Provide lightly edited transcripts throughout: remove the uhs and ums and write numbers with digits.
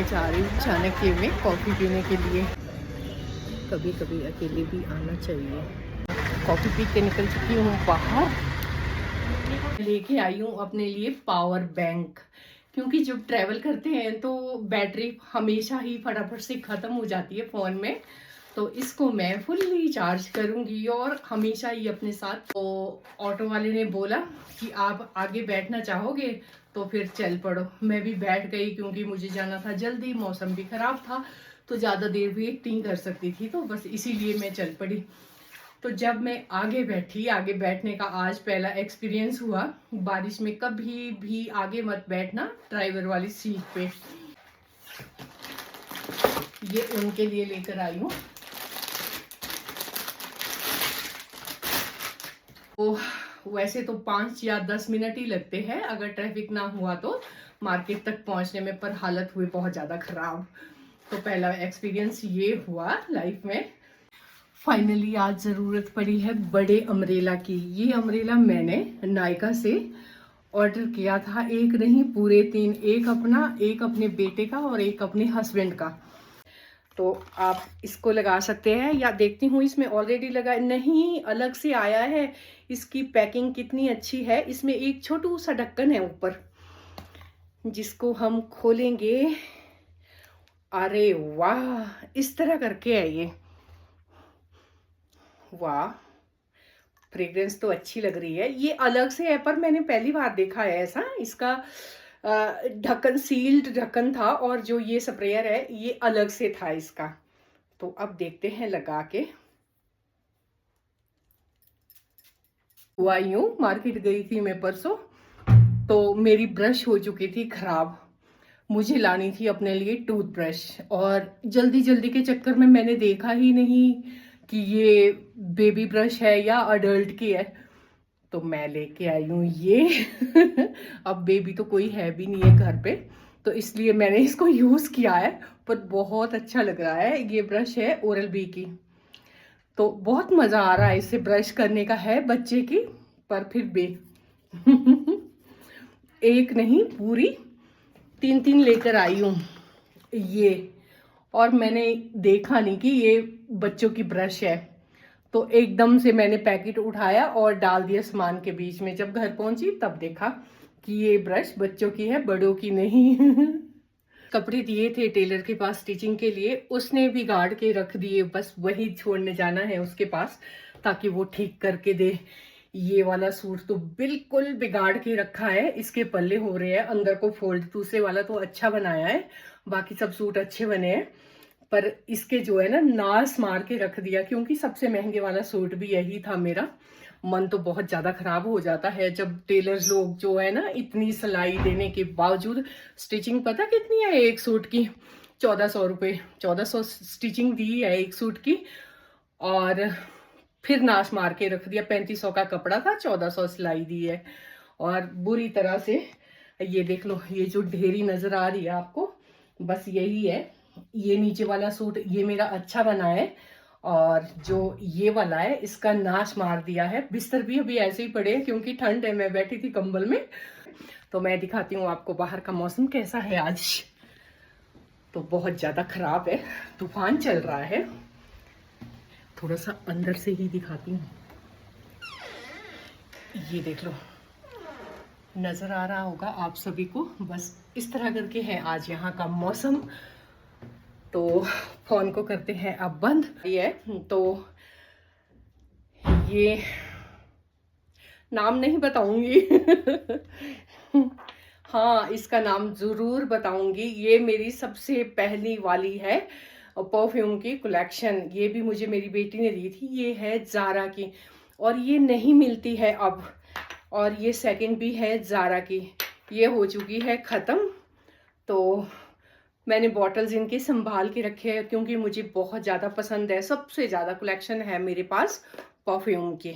जा रही हूँ चाणक्य में कॉफ़ी पीने के लिए। कभी कभी अकेले भी आना चाहिए। कॉफ़ी पी के निकल चुकी हूँ बाहर। लेके आई हूँ अपने लिए पावर बैंक, क्योंकि जब ट्रैवल करते हैं तो बैटरी हमेशा ही फटाफट से ख़त्म हो जाती है फ़ोन में। तो इसको मैं फुल्ली चार्ज करूँगी और हमेशा ही अपने साथ। तो ऑटो वाले ने बोला कि आप आगे बैठना चाहोगे तो फिर चल पड़ो। मैं भी बैठ गई क्योंकि मुझे जाना था जल्दी, मौसम भी ख़राब था तो ज़्यादा देर वेट नहीं कर सकती थी, तो बस इसीलिए मैं चल पड़ी। तो जब मैं आगे बैठी, आगे बैठने का आज पहला एक्सपीरियंस हुआ। बारिश में कभी भी आगे मत बैठना ड्राइवर वाली सीट पे। ये उनके लिए लेकर आई हूँ। तो वैसे तो 5 या 10 मिनट ही लगते हैं अगर ट्रैफिक ना हुआ तो मार्केट तक पहुंचने में, पर हालत हुई बहुत ज़्यादा ख़राब। तो पहला एक्सपीरियंस ये हुआ लाइफ में। फाइनली आज ज़रूरत पड़ी है बड़े अम्ब्रेला की। ये अम्ब्रेला मैंने नायका से ऑर्डर किया था, एक नहीं पूरे 3, एक अपना, एक अपने बेटे का और एक अपने हस्बैंड का। तो आप इसको लगा सकते हैं, या देखती हूँ इसमें ऑलरेडी लगा नहीं, अलग से आया है। इसकी पैकिंग कितनी अच्छी है। इसमें एक छोटू सा ढक्कन है ऊपर जिसको हम खोलेंगे। अरे वाह, इस तरह करके है ये। वाह, फ्रेग्रेंस तो अच्छी लग रही है। ये अलग से है पर मैंने पहली बार देखा है ऐसा। इसका ढक्कन सील्ड ढक्कन था और जो ये स्प्रेयर है ये अलग से था इसका। तो अब देखते हैं लगा के। हुआ यूं, मार्केट गई थी मैं परसों, तो मेरी ब्रश हो चुकी थी खराब। मुझे लानी थी अपने लिए टूथब्रश और जल्दी जल्दी के चक्कर में मैंने देखा ही नहीं कि ये बेबी ब्रश है या अडल्ट की है। तो मैं लेके आई हूँ ये। अब बेबी तो कोई है भी नहीं है घर पे, तो इसलिए मैंने इसको यूज़ किया है। पर बहुत अच्छा लग रहा है। ये ब्रश है ओरल बी की, तो बहुत मज़ा आ रहा है इससे ब्रश करने का। है बच्चे की, पर फिर भी एक नहीं पूरी 3 लेकर आई हूँ ये। और मैंने देखा नहीं कि ये बच्चों की ब्रश है, तो एकदम से मैंने पैकेट उठाया और डाल दिया सामान के बीच में। जब घर पहुंची तब देखा कि ये ब्रश बच्चों की है, बड़ों की नहीं। कपड़े दिए थे टेलर के पास स्टिचिंग के लिए, उसने बिगाड़ के रख दिए। बस वही छोड़ने जाना है उसके पास ताकि वो ठीक करके दे। ये वाला सूट तो बिल्कुल बिगाड़ के रखा है। इसके पल्ले हो रहे हैं अंदर को फोल्ड। दूसरे वाला तो अच्छा बनाया है, बाकी सब सूट अच्छे बने हैं, पर इसके जो है ना नास मार के रख दिया। क्योंकि सबसे महंगे वाला सूट भी यही था मेरा। मन तो बहुत ज्यादा खराब हो जाता है जब टेलर्स लोग जो है ना इतनी सिलाई देने के बावजूद, स्टिचिंग पता कितनी है एक सूट की? 1400 रुपये। 1400 स्टिचिंग दी है एक सूट की, और फिर नाश मार के रख दिया। 3500 का कपड़ा था, 1400 सिलाई दी है। और बुरी तरह से ये देख लो, ये जो ढेरी नजर आ रही है आपको, बस यही है। ये नीचे वाला सूट ये मेरा अच्छा बना है, और जो ये वाला है इसका नाश मार दिया है। बिस्तर भी अभी ऐसे ही पड़े हैं क्योंकि ठंड है, मैं बैठी थी कंबल में। तो मैं दिखाती हूँ आपको बाहर का मौसम कैसा है आज। तो बहुत ज्यादा खराब है, तूफान चल रहा है। थोड़ा सा अंदर से ही दिखाती हूँ। ये देख लो, नजर आ रहा होगा आप सभी को। बस इस तरह करके है आज यहाँ का मौसम। तो फोन को करते हैं अब बंद। ये तो ये नाम नहीं बताऊंगी। हाँ, इसका नाम जरूर बताऊंगी। ये मेरी सबसे पहली वाली है परफ्यूम की कलेक्शन। ये भी मुझे मेरी बेटी ने दी थी। ये है जारा की और ये नहीं मिलती है अब। और ये सेकंड भी है जारा की, ये हो चुकी है ख़त्म। तो मैंने बॉटल्स इनके संभाल के रखे हैं क्योंकि मुझे बहुत ज़्यादा पसंद है। सबसे ज़्यादा कलेक्शन है मेरे पास परफ्यूम की।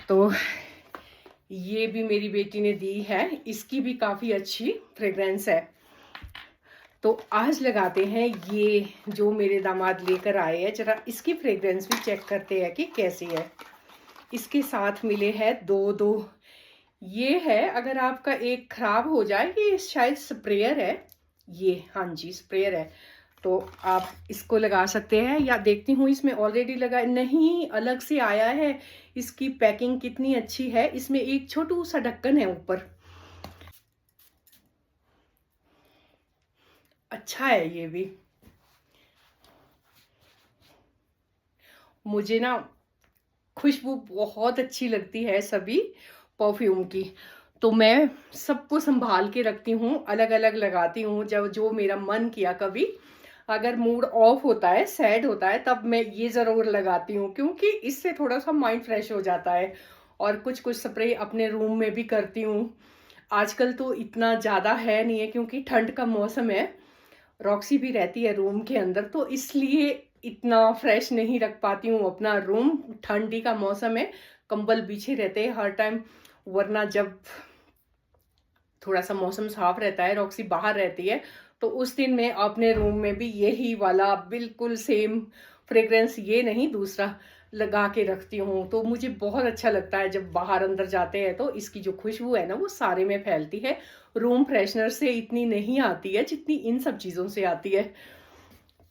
तो ये भी मेरी बेटी ने दी है, इसकी भी काफ़ी अच्छी फ्रेग्रेंस है। तो आज लगाते हैं ये जो मेरे दामाद लेकर आए हैं। जरा इसकी फ्रेग्रेंस भी चेक करते हैं कि कैसी है। इसके साथ मिले हैं दो। ये है, अगर आपका एक खराब हो जाए, ये शायद स्प्रेयर है, ये हाँ जी स्प्रेयर है, तो आप इसको लगा सकते हैं, या देखती हूँ इसमें ऑलरेडी लगा नहीं, अलग से आया है। इसकी पैकिंग कितनी अच्छी है, इसमें एक छोटू सा ढक्कन है ऊपर। अच्छा है ये भी। मुझे ना खुशबू बहुत अच्छी लगती है सभी परफ्यूम की, तो मैं सबको संभाल के रखती हूँ, अलग अलग लगाती हूँ। जब जो मेरा मन किया, कभी अगर मूड ऑफ होता है, सैड होता है, तब मैं ये ज़रूर लगाती हूँ, क्योंकि इससे थोड़ा सा माइंड फ्रेश हो जाता है। और कुछ कुछ स्प्रे अपने रूम में भी करती हूँ। आजकल तो इतना ज़्यादा है नहीं है, क्योंकि ठंड का मौसम है, रॉक्सी भी रहती है रूम के अंदर, तो इसलिए इतना फ्रेश नहीं रख पाती हूँ अपना रूम। ठंडी का मौसम है, कंबल बिछे रहते हैं हर टाइम, वरना जब थोड़ा सा मौसम साफ रहता है, रॉक्सी बाहर रहती है, तो उस दिन मैं अपने रूम में भी यही वाला बिल्कुल सेम फ्रेग्रेंस, ये नहीं दूसरा, लगा के रखती हूँ। तो मुझे बहुत अच्छा लगता है जब बाहर अंदर जाते हैं तो इसकी जो खुशबू है ना वो सारे में फैलती है। रूम फ्रेशनर से इतनी नहीं आती है जितनी इन सब चीज़ों से आती है।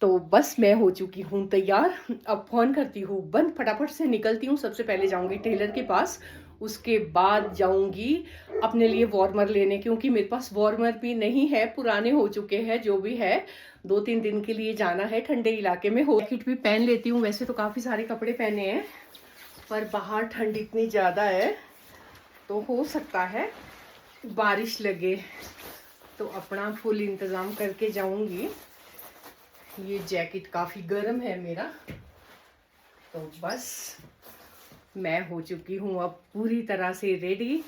तो बस मैं हो चुकी हूँ तैयार, अब फोन करती हूँ बंद, फटाफट से निकलती हूँ। सबसे पहले जाऊँगी टेलर के पास, उसके बाद जाऊँगी अपने लिए वार्मर लेने, क्योंकि मेरे पास वार्मर भी नहीं है, पुराने हो चुके हैं। जो भी है 2-3 दिन के लिए जाना है ठंडे इलाके में। हो जैकेट भी पहन लेती हूँ, वैसे तो काफ़ी सारे कपड़े पहने हैं, पर बाहर ठंड इतनी ज़्यादा है तो हो सकता है बारिश लगे, तो अपना फुल इंतज़ाम करके जाऊँगी। ये जैकेट काफ़ी गर्म है मेरा, तो बस मैं हो चुकी हूँ अब पूरी तरह से रेडी,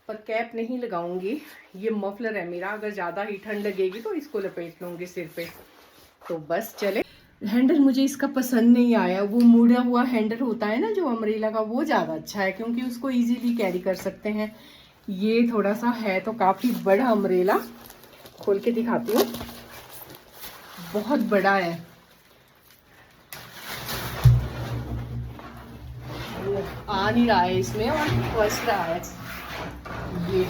पर कैप नहीं लगाऊंगी। ये मफलर है मेरा, अगर ज़्यादा ही ठंड लगेगी तो इसको लपेट लूँगी सिर पे। तो बस चले। हैंडल मुझे इसका पसंद नहीं आया, वो मुड़ा हुआ हैंडल होता है ना जो अम्ब्रेला का, वो ज़्यादा अच्छा है, क्योंकि उसको इजीली कैरी कर सकते हैं। ये थोड़ा सा है तो काफ़ी बड़ा अम्ब्रेला, खोल के दिखाती हूँ, बहुत बड़ा है। वो आ नहीं रहा है इसमें और फंस रहा है ये,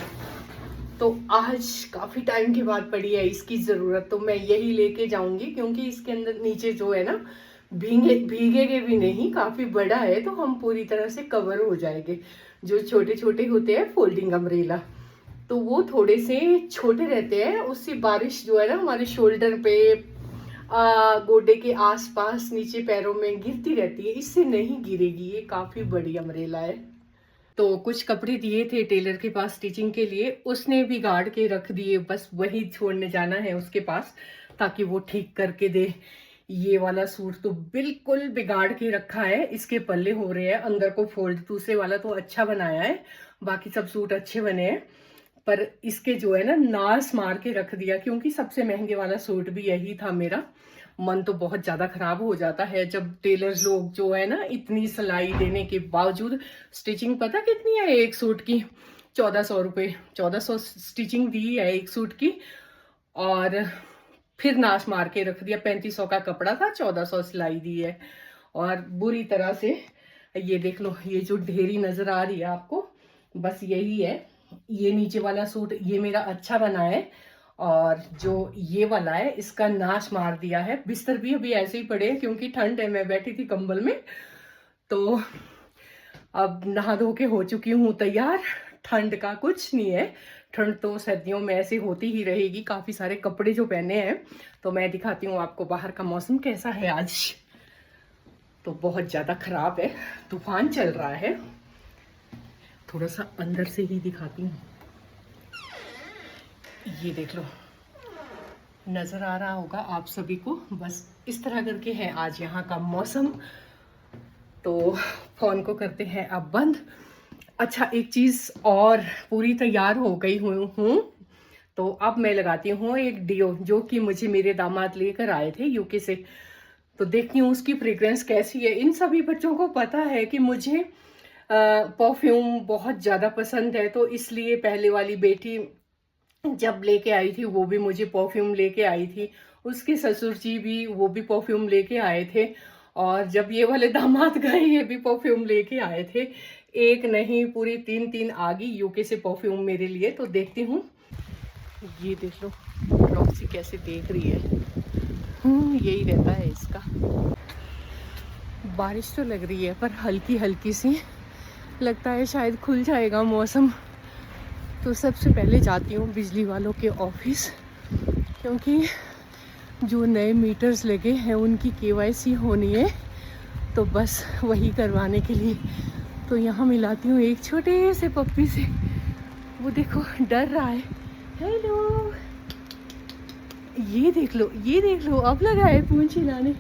तो आज काफ़ी टाइम के बाद पड़ी है इसकी ज़रूरत, तो मैं यही लेके जाऊंगी, क्योंकि इसके अंदर नीचे जो है ना भीगेगे भी नहीं, काफ़ी बड़ा है, तो हम पूरी तरह से कवर हो जाएंगे। जो छोटे छोटे होते हैं फोल्डिंग अम्ब्रेला, तो वो थोड़े से छोटे रहते हैं, उससे बारिश जो है ना हमारे शोल्डर पे, गोडे के आसपास, नीचे पैरों में गिरती रहती है, इससे नहीं गिरेगी। ये काफ़ी बड़ी अम्ब्रेला है। तो कुछ कपड़े दिए थे टेलर के पास स्टिचिंग के लिए, उसने बिगाड़ के रख दिए, बस वही छोड़ने जाना है उसके पास ताकि वो ठीक करके दे। ये वाला सूट तो बिल्कुल बिगाड़ के रखा है, इसके पल्ले हो रहे हैं अंदर को फोल्ड। दूसरे वाला तो अच्छा बनाया है, बाकी सब सूट अच्छे बने हैं, पर इसके जो है ना नास मार के रख दिया, क्योंकि सबसे महंगे वाला सूट भी यही था मेरा। मन तो बहुत ज्यादा खराब हो जाता है जब टेलर्स लोग जो है ना इतनी सिलाई देने के बावजूद, स्टिचिंग पता कितनी है एक सूट की? 1400 रुपये, 1400 स्टिचिंग दी है एक सूट की, और फिर नाश मार के रख दिया। 3500 का कपड़ा था, 1400 सिलाई दी है, और बुरी तरह से। ये देख लो, ये जो ढेरी नजर आ रही है आपको, बस यही है। ये नीचे वाला सूट ये मेरा अच्छा बना है, और जो ये वाला है इसका नाश मार दिया है। बिस्तर भी अभी ऐसे ही पड़े हैं, क्योंकि ठंड है, मैं बैठी थी कंबल में। तो अब नहा धो के हो चुकी हूँ तैयार। ठंड का कुछ नहीं है, ठंड तो सर्दियों में ऐसे होती ही रहेगी। काफी सारे कपड़े जो पहने हैं, तो मैं दिखाती हूँ आपको बाहर का मौसम कैसा है आज। तो बहुत ज्यादा खराब है, तूफान चल रहा है। थोड़ा सा अंदर से ही दिखाती हूँ, ये देख लो, नजर आ रहा होगा आप सभी को। बस इस तरह करके है आज यहाँ का मौसम। तो फोन को करते हैं अब बंद। अच्छा, एक चीज और, पूरी तैयार हो गई हूँ, तो अब मैं लगाती हूँ एक डियो, जो कि मुझे मेरे दामाद लेकर आए थे यूके से। तो देखती हूँ उसकी फ्रेग्रेंस कैसी है। इन सभी बच्चों को पता है कि मुझे परफ्यूम बहुत ज़्यादा पसंद है, तो इसलिए पहले वाली बेटी जब लेके आई थी वो भी मुझे परफ्यूम लेके आई थी, उसके ससुर जी भी वो भी परफ्यूम लेके आए थे, और जब ये वाले दामाद गए ये भी परफ्यूम लेके आए थे। एक नहीं, पूरी 3 आ गई यूके से परफ्यूम मेरे लिए। तो देखती हूँ, ये देख लो, से कैसे देख रही है। यही रहता है इसका। बारिश तो लग रही है पर हल्की हल्की सी, लगता है शायद खुल जाएगा मौसम। तो सबसे पहले जाती हूँ बिजली वालों के ऑफिस, क्योंकि जो नए मीटर्स लगे हैं उनकी केवाईसी होनी है, तो बस वही करवाने के लिए। तो यहाँ मिलाती हूँ एक छोटे से पप्पी से। वो देखो डर रहा है। हेलो, ये देख लो, ये देख लो, अब लगा है पूंछ हिलाने।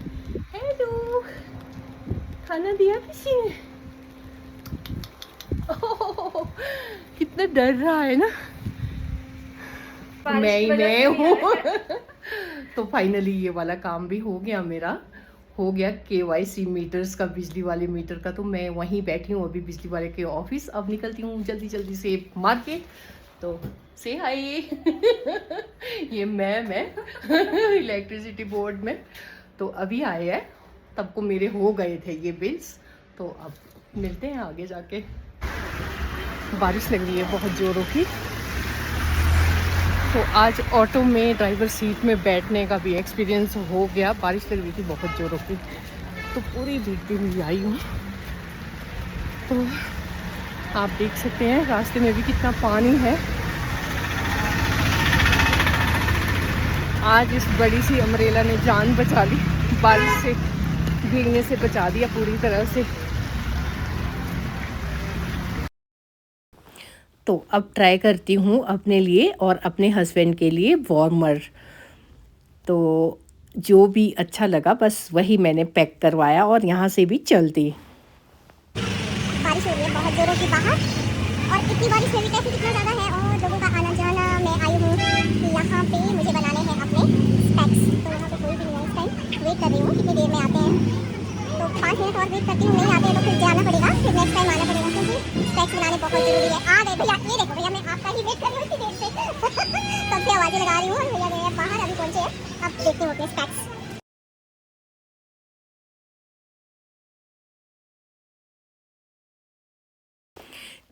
हेलो, खाना दिया किसी ने? ओह, कितना डर रहा है ना। मैं हूँ। तो फाइनली ये वाला काम भी हो गया मेरा, हो गया केवाईसी मीटर्स का, बिजली वाले मीटर का। तो मैं वहीं बैठी हूँ अभी बिजली वाले के ऑफिस। अब निकलती हूँ जल्दी जल्दी से मार्केट। तो से हाय। ये मैं इलेक्ट्रिसिटी बोर्ड में। तो अभी आए हैं, तब को मेरे हो गए थे ये बिल्स। तो अब मिलते हैं आगे जाके। बारिश लग रही है बहुत जोरों की। तो आज ऑटो में ड्राइवर सीट में बैठने का भी एक्सपीरियंस हो गया। बारिश लग रही थी बहुत जोरों की, तो पूरी भीगती हुई आई हूँ। तो आप देख सकते हैं रास्ते में भी कितना पानी है। आज इस बड़ी सी अम्ब्रेला ने जान बचा ली, बारिश से भीगने से बचा दिया पूरी तरह से। तो अब ट्राई करती हूँ अपने लिए और अपने हस्बैंड के लिए वार्मर। तो जो भी अच्छा लगा बस वही मैंने पैक करवाया और यहाँ से भी चल दी। बारिश हो रही है बहुत जोरों की बाहर, और इतनी बारिश में भी ट्रैफिक इतना ज़्यादा है और लोगों का आना जाना। मैं आई हूँ यहाँ पे, मुझे बनाने हैं अपने स्पेक्स। तो यहाँ पे कोई भी नहीं है इस टाइम। वेट कर रही हूँ कितनी देर में आते हैं। तो 5 मिनट और वेट करती हूँ, नहीं आते हैं तो फिर जाना पड़ेगा, फिर नेक्स्ट टाइम आना पड़ेगा, क्योंकि स्पेक्स बनाने बहुत ज़रूरी है। आ गए भैया, ये देखो भैया, मैं आपका ही वेट कर रही हूँ इतनी देर से। तब से आवाज़ें लगा रही हूँ और भैया गए हैं बाहर, अभी पहुँचे हैं। अब देखती हूँ अपने स्पेक्स।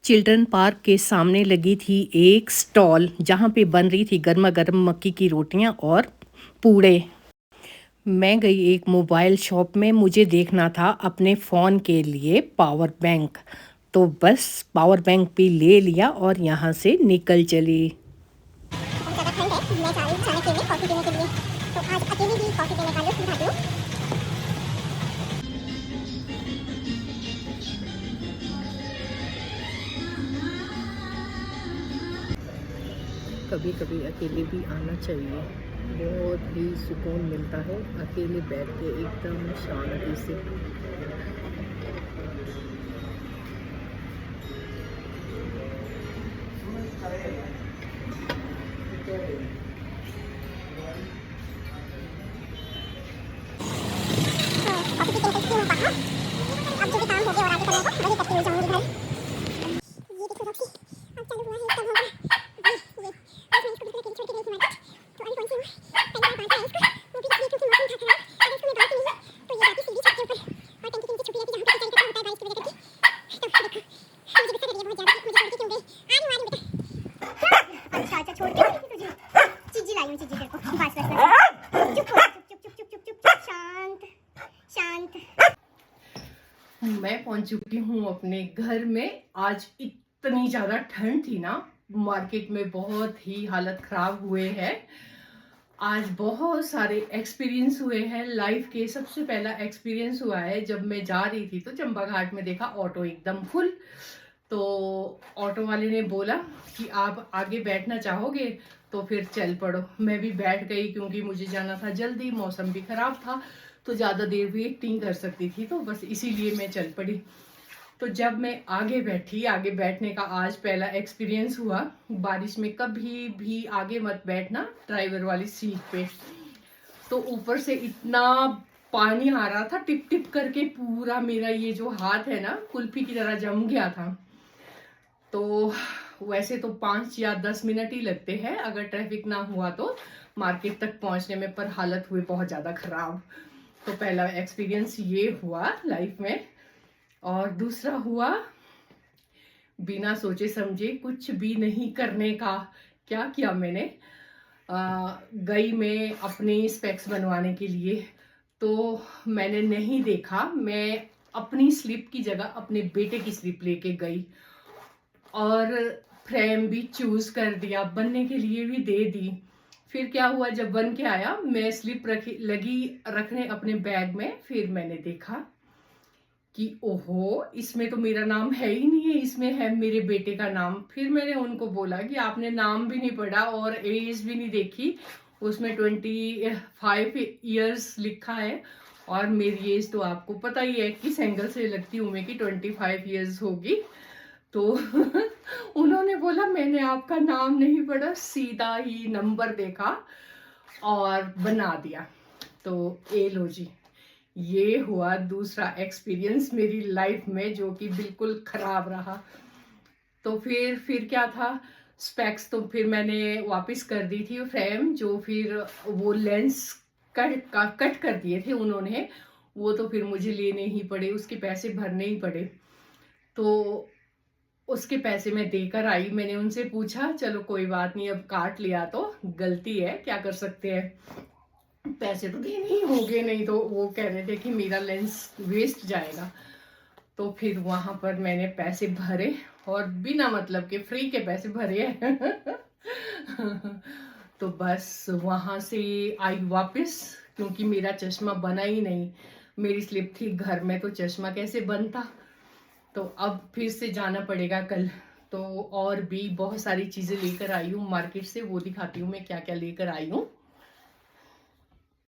चिल्ड्रन पार्क के सामने लगी थी एक स्टॉल, जहाँ पे बन रही थी गर्मा गर्म मक्की की रोटियाँ और पूड़े। मैं गई एक मोबाइल शॉप में, मुझे देखना था अपने फ़ोन के लिए पावर बैंक। तो बस पावर बैंक भी ले लिया और यहाँ से निकल चली। बहुत ज़्यादा ठंड है, मैं जा रही हूँ चाय के लिए, कॉफ़ी पीने के लिए। तो आज अकेले ही कॉफ़ी पीने का लुत्फ़ उठाती हूँ। कभी कभी अकेले भी आना चाहिए, बहुत ही सुकून मिलता है अकेले बैठ के एकदम शांति से। कॉफ़ी पी के निकलती हूँ बाहर। अब जो भी काम हो गया और आगे करने को, वही करते हुए जाऊँगी घर। ये देखो रॉकी, अब चालू हुआ है इसका भोग। ये आज मैं इसको बिल्कुल अकेली छोड़ के गई थी मार्केट। तो अभी पहुंची हूँ, पहले बाहर बांध है इसको, वो भी इसलिए क्योंकि मौसम था खराब। अगर इसको मैं बांधती नहीं तो ये जाती सीधी छत के ऊपर, और टंकी के नीचे छुपी रहती जहाँ पे सिंचाई करता होता है बारिश की वजह करके। तो देखो मुझे गुस्सा कर रही है बहुत ज़्यादा, मुझे छोड़ के क्यों गई। आ रही हूँ बेटा। अच्छा अच्छा, छोड़ के तुझे चीजी लाई हूँ, चीजी तेरे को। बस बस बस, चुप हो, चुप चुप चुप चुप चुप चुप, शांत शांत। मैं पहुंच चुकी हूँ अपने घर में। आज इतनी ज़्यादा ठंड थी ना, मार्केट में बहुत ही हालत ख़राब हुए हैं। आज बहुत सारे एक्सपीरियंस हुए हैं लाइफ के। सबसे पहला एक्सपीरियंस हुआ है जब मैं जा रही थी तो चंबा घाट में देखा ऑटो एकदम फुल। तो ऑटो वाले ने बोला कि आप आगे बैठना चाहोगे तो फिर चल पड़ो। मैं भी बैठ गई क्योंकि मुझे जाना था जल्दी, मौसम भी खराब था तो ज़्यादा देर वेट नहीं कर सकती थी, तो बस इसीलिए मैं चल पड़ी। तो जब मैं आगे बैठी, आगे बैठने का आज पहला एक्सपीरियंस हुआ। बारिश में कभी भी आगे मत बैठना ड्राइवर वाली सीट पे। तो ऊपर से इतना पानी आ रहा था टिप टिप करके, पूरा मेरा ये जो हाथ है ना कुल्फी की तरह जम गया था। तो वैसे तो 5 या 10 मिनट ही लगते हैं अगर ट्रैफिक ना हुआ तो मार्केट तक पहुंचने में, पर हालत हुई बहुत ज़्यादा खराब। तो पहला एक्सपीरियंस ये हुआ लाइफ में। और दूसरा हुआ बिना सोचे समझे कुछ भी नहीं करने का। क्या किया मैंने, गई मैं अपने स्पेक्स बनवाने के लिए, तो मैंने नहीं देखा, मैं अपनी स्लिप की जगह अपने बेटे की स्लिप लेके गई और फ्रेम भी चूज कर दिया, बनने के लिए भी दे दी। फिर क्या हुआ, जब बन के आया मैं स्लिप लगी रखने अपने बैग में, फिर मैंने देखा कि ओहो, इसमें तो मेरा नाम है ही नहीं है, इसमें है मेरे बेटे का नाम। फिर मैंने उनको बोला कि आपने नाम भी नहीं पढ़ा और एज भी नहीं देखी, उसमें 25 ईयर्स लिखा है और मेरी एज तो आपको पता ही है, किस एंगल से लगती हूँ मैं कि 25 ईयर्स होगी। तो उन्होंने बोला मैंने आपका नाम नहीं पढ़ा, सीधा ही नंबर देखा और बना दिया। तो ये लो जी, ये हुआ दूसरा एक्सपीरियंस मेरी लाइफ में जो कि बिल्कुल खराब रहा। तो फिर क्या था, स्पेक्स तो फिर मैंने वापस कर दी थी, फ्रेम जो फिर वो लेंस कट कर दिए थे उन्होंने, वो तो फिर मुझे लेने ही पड़े, उसके पैसे भरने ही पड़े। तो उसके पैसे मैं देकर आई, मैंने उनसे पूछा चलो कोई बात नहीं, अब काट लिया तो गलती है, क्या कर सकते हैं, पैसे तो देने ही होंगे, नहीं तो वो कह रहे थे कि मेरा लेंस वेस्ट जाएगा। तो फिर वहां पर मैंने पैसे भरे और बिना मतलब के फ्री के पैसे भरे तो बस वहां से आई वापस, क्योंकि मेरा चश्मा बना ही नहीं, मेरी स्लिप थी घर में तो चश्मा कैसे बनता। तो अब फिर से जाना पड़ेगा कल। तो और भी बहुत सारी चीजें लेकर आई हूँ मार्केट से, वो दिखाती हूँ मैं क्या क्या लेकर आई हूँ।